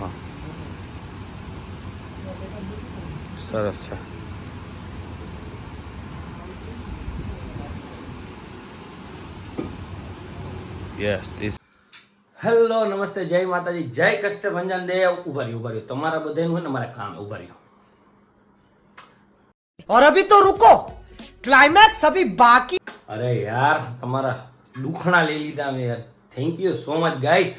હા સરસ છે. Yes this. હેલો નમસ્તે, જય માતાજી, જય કષ્ટભંજન દેવ. ઉભા રહ્યું તમારા બધાનું હોય ને મારે કામ. ઉભા રહ્યું. और अभी तो रुको, क्लाइमैक्स अभी बाकी. અરે યાર તમારા દુખણા લઈ લીધા મેં યાર. Thank you so much guys.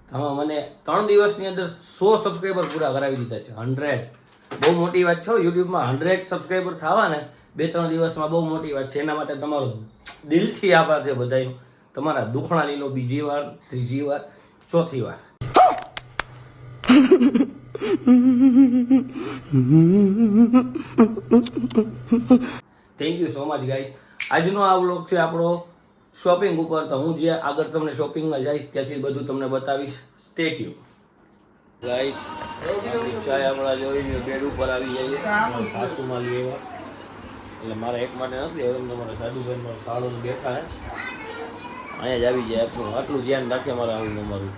તમે મને 3 દિવસની અંદર 100 સબસ્ક્રાઈબર પૂરા કરાવી દીધા છે. 100 બહુ મોટી વાત છે. યુટ્યુબમાં 100 સબસ્ક્રાઈબર થવા ને 2-3 દિવસમાં બહુ મોટી વાત છે. એના માટે તમારો દિલથી આભાર છે બધાનો. તમારા દુખણા લઈ લો બીજી વાર, ત્રીજી વાર, ચોથી વાર. Thank you so much guys. આજનો આ વ્લોગ છે આપણો શોપિંગ ઉપર. તો હું જે આગળ તમને શોપિંગમાં જઈશ ત્યાંથી બધું તમને બતાવીશ. Stay tune guys. ચાય આપણા જોઈ બેડ ઉપર આવી જઈએ. સાસુમાં લઈ આવ્યા એટલે મારા એક માટે નથી. હવે તમારા સાધુભાઈ મારા સાળું બેઠા હે અહીંયા જ આવી જાય. આપણું આટલું ધ્યાન રાખે મારા આવું અમારું.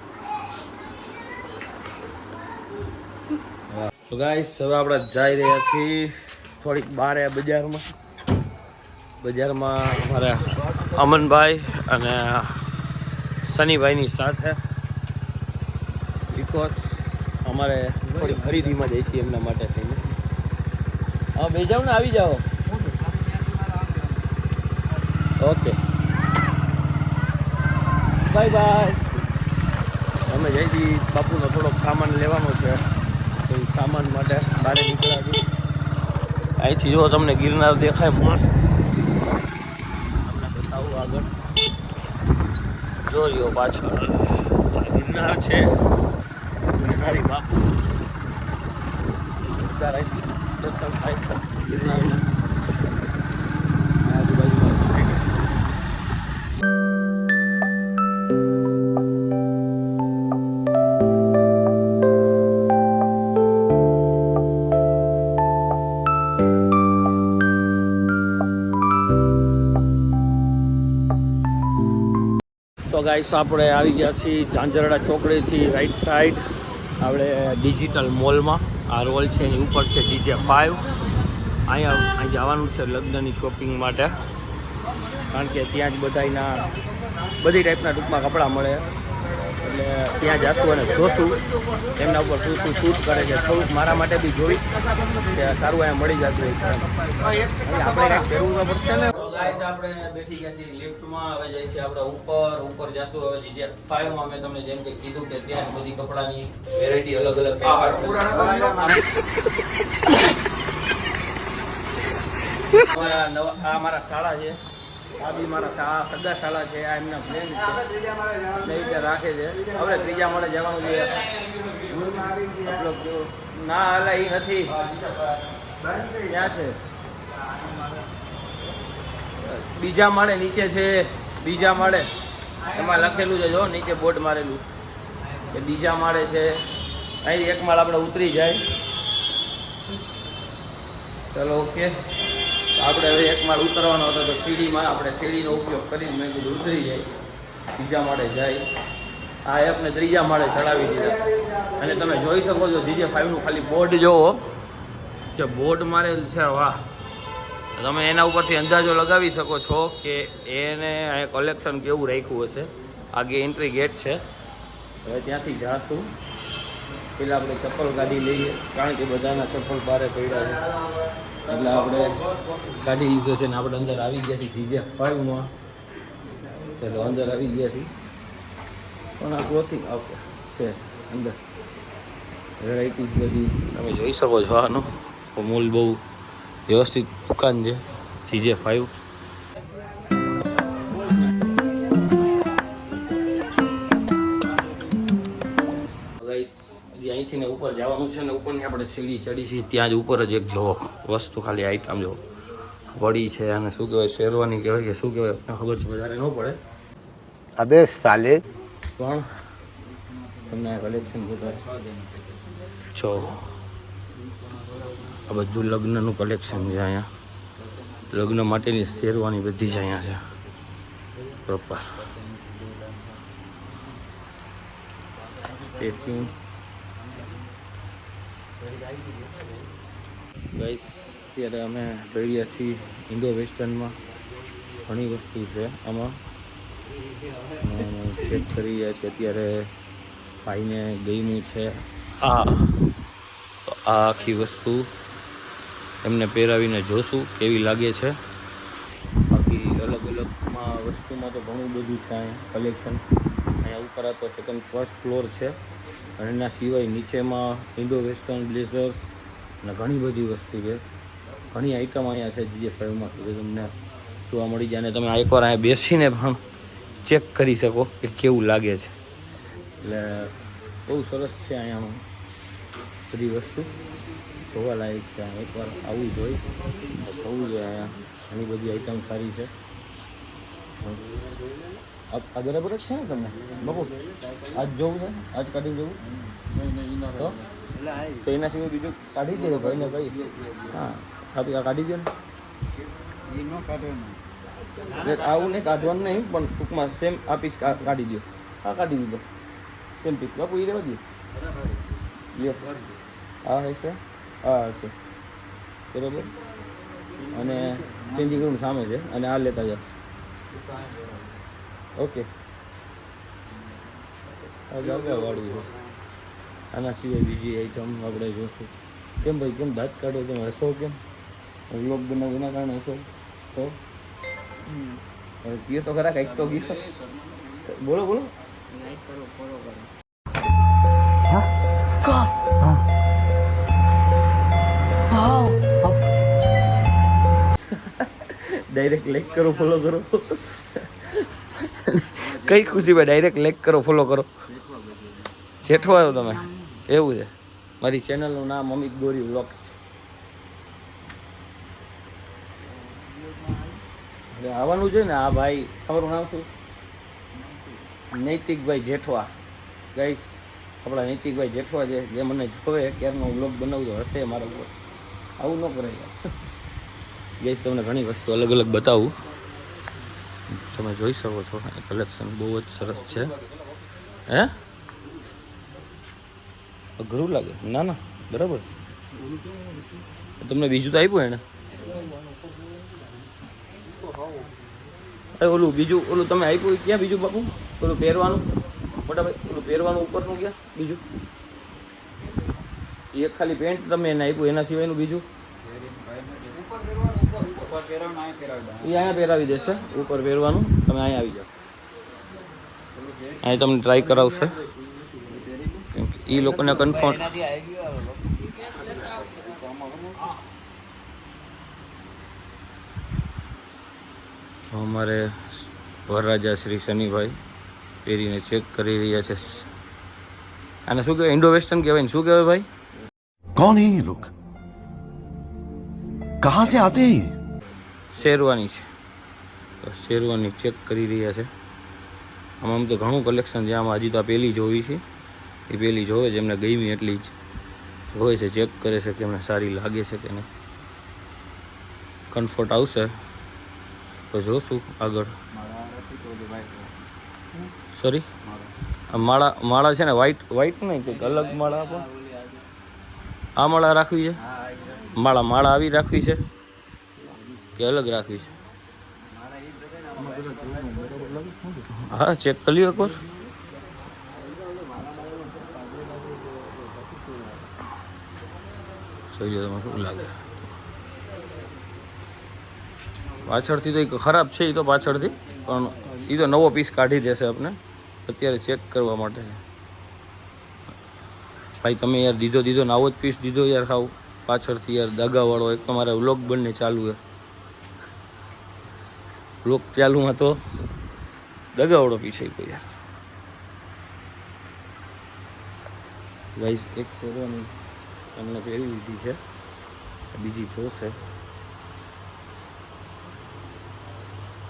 તો ગાઈસ હવે આપણે જઈ રહ્યા છીએ થોડીક બહાર બજારમાં અમારા અમનભાઈ અને સનીભાઈની સાથે, બિકોઝ અમારે થોડી ખરીદીમાં જઈએ છીએ એમના માટે થઈને. હા બે જાઓ ને, આવી જાઓ. Okay bye bye. અમે જઈથી બાપુનો થોડોક સામાન લેવાનો છે. તો એ સામાન માટે બહાર નીકળ્યા છીએ. અહીંથી જો તમને ગિરનાર દેખાય મસ્ત. તમને બતાવું આગળ. જો રહ્યો પાછળ ગિરનાર છે. ગિરનારી બાપુ દર્શન થાય છે ગિરનારના. તો ગાઈસ આપણે આવી ગયા છીએ ઝાંઝરડા ચોકડીથી રાઈટ સાઈડ આપણે ડિજિટલ મોલમાં. આ રોલ છે એની ઉપર છે GJ5. અહીં જવાનું છે લગ્નની શોપિંગ માટે, કારણ કે ત્યાં જ બધી ટાઈપના ટૂંકમાં કપડાં મળે. એટલે ત્યાં જશું અને જોશું એમના ઉપર શું શું શૂટ કરે છે. થોડુંક મારા માટે બી જોઈશ કે સારું અહીંયા મળી જતું હોય છે. આપણે કાંઈક પહેરવું તો પડશે ને. ગાઈસ આપણે બેઠી ગયા છીએ લિફ્ટમાં. હવે જઈએ છીએ આપણે ઉપર જશું. હવે GJ5 માં મેં તમને જેમ કે કીધું કે ત્યાં બધી કપડાની વેરાયટી અલગ આ મારા શાળા છે. આ બી મારા સગા શાળા છે. આ એમના પ્લેન છે રાખે છે. હવે ત્રીજા માળે જવાનું છે. ના હાલા એ નથી, ક્યાં છે? બીજા માળે નીચે છે. બીજા માળે એમાં લખેલું છે, જો નીચે બોર્ડ મારેલું કે બીજા માળે છે. અહીં એક માળ આપણે ઉતરી જાય. ચલો ઓકે. આપણે હવે એક માળ ઉતરવાનો હતો તો સીડીમાં આપણે સીડીનો ઉપયોગ કરીને મેં કીધું ઉતરી જાય, બીજા માળે જાય. આ એપને ત્રીજા માળે ચડાવી દીધા. અને તમે જોઈ શકો છો GJ5નું ખાલી બોર્ડ જોવો જે બોર્ડ મારેલ છે. વાહ! તમે એના ઉપરથી અંદાજો લગાવી શકો છો કે એને આ કલેક્શન કેવું રાખ્યું હશે. આગે એન્ટ્રી ગેટ છે. હવે ત્યાંથી જાશું. પહેલાં આપણે ચપ્પલ કાઢી લઈએ, કારણ કે બધાના ચપ્પલ બારે પડ્યા છે. એટલે આપણે કાઢી લીધો છે ને આપણે અંદર આવી ગયા છીએ GJ5માં. ચલો અંદર આવી ગયા છીએ. પણ આ ક્લોથિંગ છે અંદર વેરાયટીઝ બધી તમે જોઈ શકો છો. આનો મોલ બહુ વ્યવસ્થિત દુકાન છે GJ5. અહીંથી ને ઉપર જવાનું છે ને ઉપરની આપણે સીડી ચડી છે. ત્યાં જ ઉપર જ એક જો વસ્તુ ખાલી આઈટમ જો વડી છે. અને શું કહેવાય, શેરવાની કહેવાય કે શું કહેવાય આપણને ખબર છે, વધારે ન પડે. અબે સાલે. પણ તમને આ કલેક્શન બધા જો આ બધું લગ્નનું કલેક્શન છે. અહીંયા લગ્ન માટેની શેરવાની બધી જ અહીંયા છે પ્રોપર. સ્ટેચ્યુ ગાઈસ અત્યારે અમે જોઈ રહ્યા છીએ ઇન્ડો વેસ્ટર્નમાં ઘણી વસ્તુ છે આમાં ચેક કરી રહ્યા છે અત્યારે ભાઈને ગમ્યું છે આ તો આ આખી વસ્તુ એમને પહેરાવીને જોશું કેવી લાગે છે બાકી અલગ અલગમાં વસ્તુમાં તો ઘણું બધું છે અહીંયા કલેક્શન અહીંયા ઉપર આ તો સેકન્ડ ફર્સ્ટ ફ્લોર છે અને એના સિવાય નીચેમાં ઇન્ડો વેસ્ટર્ન બ્લેઝર્સ અને ઘણી બધી વસ્તુ છે ઘણી આઈટમ અહીંયા છે GJ5માં કે તમને જોવા મળી જાય અને તમે એકવાર અહીંયા બેસીને પણ ચેક કરી શકો કે કેવું લાગે છે એટલે બહુ સરસ છે અહીંયા બધી વસ્તુ જોવા લાયક છે એકવાર આવવું જોઈએ જોવું જોઈએ અહીંયા ઘણી બધી આઈટમ સારી છે આ બરાબર જ છે ને તમને બાપુ આજ જોવું છે આજ કાઢી જવું તો એના સિવાય બીજું કાઢી દે ભાઈને ભાઈ હા આ કાઢી દો ને આવું નહીં કાઢવાનું નહીં પણ ટૂંકમાં સેમ આ પીસ કાઢી દો હા કાઢી દીધો સેમ પીસ બાપુ એ રહેવા દો લ્યો આ હશે આ હશે બરાબર અને ચેન્જિંગ રૂમ સામે છે અને આ લેતા જાઓ ઓકે આ જાગવાવાળું છે આના સિવાય બીજી આઈટમ આપણે જોઈશું કેમ ભાઈ કેમ દાંત કાઢો તમે હસો કેમ વ્લોગ બનાવું એના કારણે હસો તો કયો તો ખરા કંઈક તો કયો બોલો બોલો ડાયરેક્ટ લાઈક કરો ફોલો કરો કઈ ખુશી ભાઈ ડાયરેક્ટ લાઈક કરો ફોલો કરો જેઠવા આવ્યો તમે એવું છે મારી ચેનલનું નામ અમિત ગોરી વ્લોગ્સ છે આવવાનું છે ને આ ભાઈ તમારું નામ શું નૈતિકભાઈ જેઠવા ગાઈસ આપણા નૈતિકભાઈ જેઠવા છે જે મને જોવે ક્યારનો વ્લોગ બનાવજો હશે મારા ઉપર આવું ન કરે ગાઈસ તમને ઘણી વસ્તુ અલગ અલગ બતાવું તમે જોઈ શકો છો કલેક્શન બહુ જ સરસ છે હે અઘરું લાગે ના ના બરાબર તમને બીજું તો આપ્યું એને ઓલું બીજું ઓલું તમે આપ્યું ક્યાં બીજું બાપુ ઓલું પહેરવાનું મોટા ભાઈ ઓલું પહેરવાનું ઉપરનું ક્યાં બીજું એક ખાલી પેન્ટ તમે એને આપ્યું એના સિવાયનું બીજું એ અહીંયા પહેરાવી દેશે ઉપર પહેરવાનું તમે અહીંયા આવી જાઓ અહીં તમને ટ્રાય કરાવશે કેમ કે એ લોકોને કન્ફર્મ અમારે વરરાજા શ્રી શનિભાઈ પહેરીને ચેક કરી રહ્યા છે આને શું કહેવાય ઇન્ડો વેસ્ટર્ન કહેવાય ને શું કહેવાય ભાઈ कौन है ये लोग कहाँ से आते हैं ये શેરવાની છે તો શેરવાની ચેક કરી રહ્યા છે આમાં આમ તો ઘણું કલેક્શન છે આમાં હજી તો આ પહેલી જોવી છે એ પહેલી જોવે છે એમને ગમી એટલી જ જોવે છે ચેક કરે છે કે એમને સારી લાગે છે કે નહીં કમ્ફર્ટ આવશે તો જોશું આગળ સોરી આ માળા છે ને વ્હાઈટ નહીં કંઈક અલગ માળા આપો આ માળા રાખવી છે માળા આવી રાખવી છે કે અલગ રાખવી છે હા ચેક કરી લ્યો એકવાર જોઈ લો તમે શું લાગે પાછળથી તો એક ખરાબ છે એ તો પાછળથી પણ એ તો નવો પીસ કાઢી દેશે આપણે અત્યારે ચેક કરવા માટે ભાઈ તમે યાર દીધો ને આવો જ પીસ દીધો યાર ખાવ પાછળથી યાર દગાવાળો એક તમારે વ્લોગ બંને ચાલુ છે વ્લોગ ચાલુમાં તો દગાવાળો પીછે કોઈ યાર ગાઈસ એક શેરવાની એમને પહેરી લીધી છે બીજી જોશે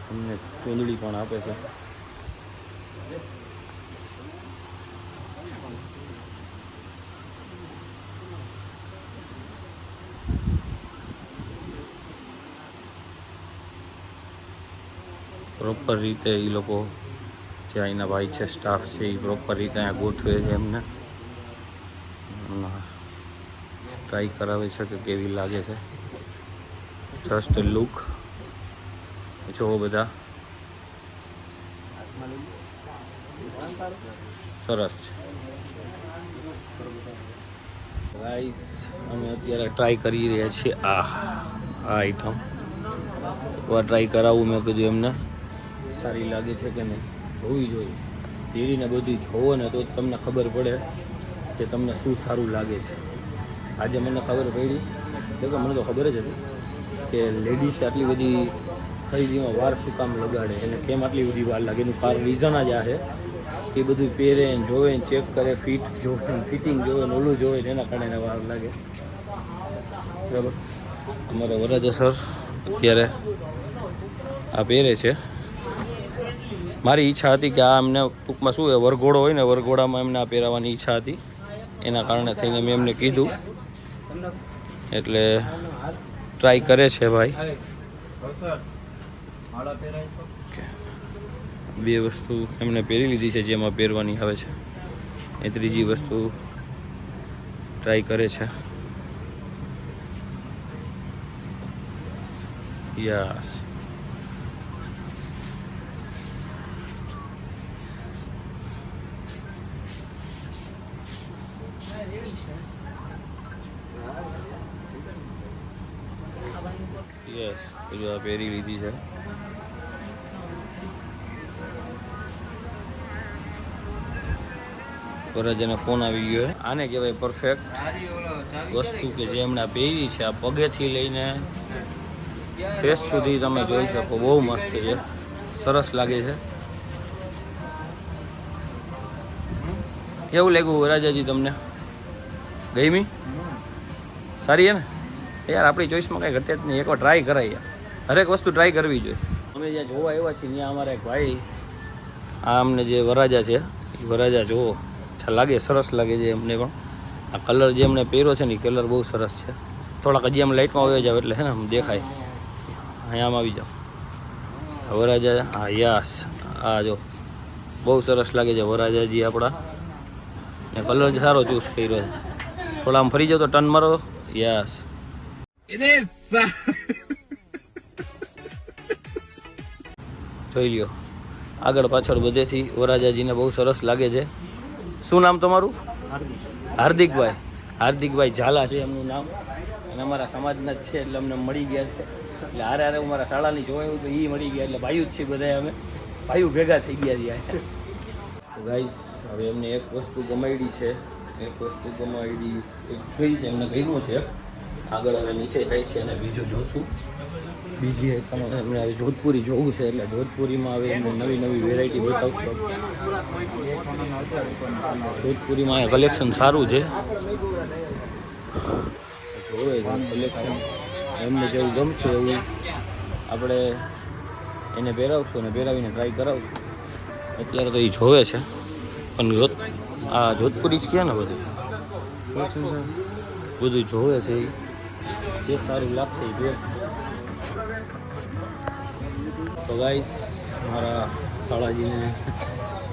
અમને ચોદડી પણ આપે છે પ્રોપર રીતે એ લોકો જે અહીંના ભાઈ છે સ્ટાફ છે એ પ્રોપર રીતે અહીંયા ગોઠવે છે એમને ટ્રાય કરાવે છે કે કેવી લાગે છે. જસ્ટ લુક જો બધા સરસ છે. ગાઈસ અમે અત્યારે ટ્રાય કરી રહ્યા છીએ આ આઈટમ. એકવાર ટ્રાય કરાવવું મેં કીધું એમને સારી લાગે છે કે નહીં જોવી જોઈએ. ધીરીને બધું જોવો ને તો જ તમને ખબર પડે કે તમને શું સારું લાગે છે. આજે મને ખબર પડી કે મને તો ખબર જ હતી કે લેડીઝ આટલી બધી ખરીદીમાં વાર શું કામ લગાડે એને કેમ આટલી બધી વાર લાગે. એનું કારણ રીઝન જ આ છે કે બધું પહેરે ને જોવે ને ચેક કરે, ફિટ જોવે ને ફિટિંગ જોવે ને ઓલું જોવે ને એના કારણે વાર લાગે. બરાબર. અમારા વરરાજા સર અત્યારે આ પહેરે છે. મારી ઈચ્છા હતી કે આ એમને ટૂંકમાં શું હોય વરઘોડો હોય ને વરઘોડામાં એમને આ પહેરાવવાની ઈચ્છા હતી. એના કારણે થઈને મેં એમને કીધું એટલે ટ્રાય કરે છે ભાઈ. બે વસ્તુ એમને પહેરી લીધી છે જેમાં પહેરવાની આવે છે. એ ત્રીજી વસ્તુ ટ્રાય કરે છે. યસ યસ બધું આ પહેરી લીધી છે. વરરાજાને ફોન આવી ગયો. આને કહેવાય પરફેક્ટ વસ્તુ કે જે એમણે પહેરી છે. આ પગેથી લઈને ફેસ સુધી તમે જોઈ શકો. બહુ મસ્ત છે, સરસ લાગે છે. કેવું લાગ્યું વરરાજાજી તમને? ગમી? સારી છે ને યાર? આપણી ચોઈસમાં કાંઈ ઘટે જ નહીં. એકવાર ટ્રાય કરાય યાર. હરેક વસ્તુ ટ્રાય કરવી જોઈએ. અમે જ્યાં જોવા આવ્યા છીએ ત્યાં અમારા એક ભાઈ આ અમને જે વરરાજા છે એ વરરાજા જોવો લાગે સરસ લાગે છે એમને પણ. આ કલર જે એમને પહેર્યો છે ને એ કલર બહુ સરસ છે. થોડાક હજી આમ લાઇટમાં આવી જાવ એટલે હે ને આમ દેખાય. અહીંયા આમ આવી જાઓ વરરાજા. હા યસ આ જો બહુ સરસ લાગે છે વરરાજાજી આપણા. ને કલર સારો ચૂઝ કર્યો છે. થોડા આમ ફરી જાઓ તો ટર્ન મારો. યસ જોઈ લ્યો આગળ પાછળ બધેથી વરરાજાજીને બહુ સરસ લાગે છે. શું નામ તમારું? હાર્દિકભાઈ. હાર્દિકભાઈ ઝાલા છે એમનું નામ. અને અમારા સમાજના જ છે એટલે અમને મળી ગયા છે. એટલે હારે હારે અમારા શાળાની જોયું તો એ મળી ગયા એટલે ભાઈઓ જ છે બધા. અમે ભાઈઓ ભેગા થઈ ગયા છીએ. ગાઈસ હવે એમને એક વસ્તુ ગમાડી છે. એક જોઈ છે એમને ગમ્યું છે. આગળ હવે નીચે થાય છે અને બીજું જોશું. બીજી એમને હવે જોધપુરી જોવું છે એટલે જોધપુરીમાં હવે એમને નવી નવી વેરાયટી બતાવશું. જોધપુરીમાં અહીંયા કલેક્શન સારું છે. જોવે કલેક્શન એમને જેવું ગમશે એવું આપણે એને પહેરાવશું અને પહેરાવીને ટ્રાય કરાવશું. અત્યારે તો એ જોવે છે પણ આ જોધપુરી જ કહે ને બધું જોવે છે. જે સારું લાગશે એ પહેરશે. તો ગાઈસ મારા શાળાજીને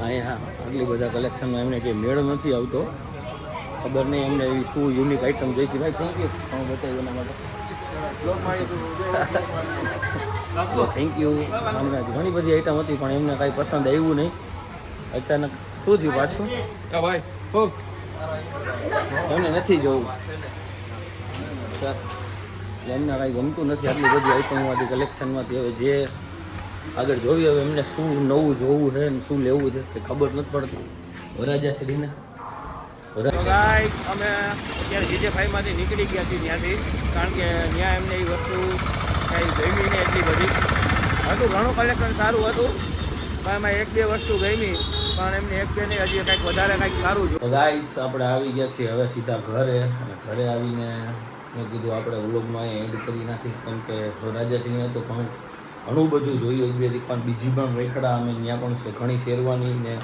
અહીંયા આટલી બધા કલેક્શનમાં એમને કંઈ મેળ નથી આવતો. ખબર નહીં એમને એવી શું યુનિક આઈટમ જોઈતી. ભાઈ થેન્ક યુ બતાવ્યું એના માટે. Thank you. અમને ઘણી બધી આઈટમ હતી પણ એમને કાંઈ પસંદ આવ્યું નહીં. અચાનક શું થયું પાછું? ભાઈ એમને નથી જોવું એમને કાંઈ ગમતું નથી આટલી બધી આઈટમમાંથી કલેક્શનમાંથી. હવે જે આગળ જોવી હવે એમને શું નવું જોવું છે ને શું લેવું છે એ ખબર નથી પડતી વરરાજાશ્રીને. ગાઈસ અમે અત્યારે GJ5માંથી નીકળી ગયા છીએ ત્યાંથી. કારણ કે ત્યાં એમને એ વસ્તુ કાંઈ ગમી નહીં એટલી બધી. હતું ઘણું કલેક્શન સારું હતું પણ એમાં એક બે વસ્તુ ગમી પણ એમને એક બે નહીં હજી કંઈક વધારે કંઈક સારું છે. ગાઈસ આપણે આવી ગયા છીએ હવે સીધા ઘરે. અને ઘરે આવીને મેં કીધું આપણે વ્લોગમાં એડ કરી નાખી કેમ કે વરરાજાશ્રીને તો ઘણું બધું જોયું. એક બે પણ બીજી પણ રેખડા અમે ત્યાં પણ છે ઘણી શેરવાની ને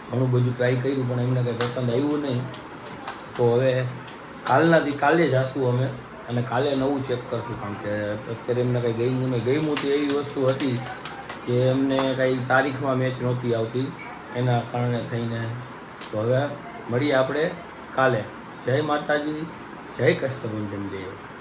ઘણું બધું ટ્રાય કર્યું પણ એમને કંઈ પસંદ આવ્યું નહીં. તો હવે કાલે જ આવીશું અમે અને કાલે નવું ચેક કરશું. કારણ કે અત્યારે એમને કંઈ ગમ્યું તો એવી વસ્તુ હતી કે એમને કંઈ તારીખમાં મેચ નહોતી આવતી એના કારણે થઈને. તો હવે મળીએ આપણે કાલે. જય માતાજી, જય કષ્ટભંજન દેવ.